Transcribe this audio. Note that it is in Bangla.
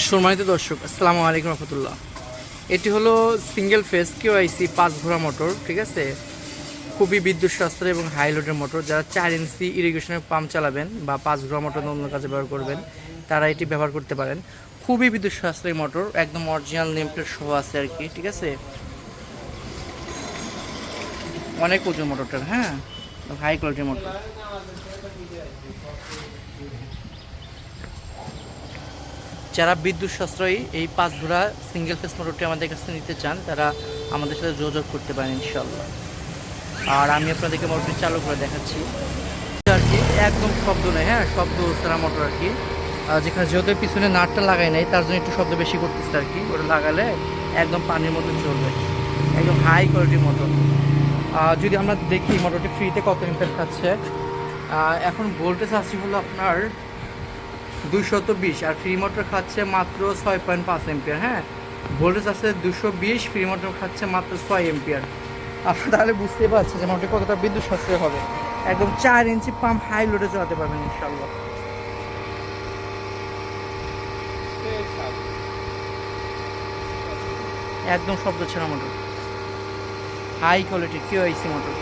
সম্মানিত দর্শক, আসসালামু আলাইকুম রহমতুল্লাহ। এটি হলো সিঙ্গেল ফেজ কেওআইসি 5 ঘোড়া মোটর, ঠিক আছে। খুবই বিদ্যুৎ সাশ্রয় এবং হাই লোডের মোটর। যারা 4 ইঞ্চি ইরিগেশনের পাম্প চালাবেন বা 5 ঘোড়া মোটর অন্য কাজে ব্যবহার করবেন, তারা এটি ব্যবহার করতে পারেন। খুবই বিদ্যুৎ সাশ্রয়ী মোটর, একদম অরিজিনাল নেম প্লেট সহ আছে আর কি, ঠিক আছে। অনেক ওজন মোটরটার, হ্যাঁ, হাই কোয়ালিটির মোটর। যারা বিদ্যুৎ সাশ্রয়ী এই 5 ঘোড়া সিঙ্গেল ফেস মোটরটি আমাদের কাছে নিতে চান, তারা আমাদের সাথে যোগাযোগ করতে পারেন ইনশাল্লাহ। আর আমি আপনাদেরকে মোটরটি চালু করে দেখাচ্ছি আর কি। একদম শব্দ নেই, হ্যাঁ, শব্দ ছাড়া মোটর আর কি। যেখানে যেহেতু পিছনে নাটটা লাগাই নাই, তার জন্য একটু শব্দ বেশি করতেছে আর কি। ওটা লাগালে একদম পানির মতন চলবে, একদম হাই কোয়ালিটির মোটর। যদি আমরা দেখি মোটরটি ফ্রিতে কত এম্পিয়ার খাচ্ছে, এখন ভোল্টেজ আসছে হলো আপনার 220, আর ফ্রি মোটর খাচ্ছে মাত্র 6.5 এম্পিয়ার। হ্যাঁ, ভোল্টেজ আছে 220, ফ্রি মোটর খাচ্ছে মাত্র 6 এম্পিয়ার। আপনারা তাহলে বুঝতেই পারছেন যে মোটরটি কতটা বিদ্যুৎ সাশ্রয় হবে। একদম 4 ইঞ্চি পাম্প হাই লোডে চালাতে পারবেন ইনশাল্লাহ। একদম শব্দ ছাড়া motor, high quality KOIC motor.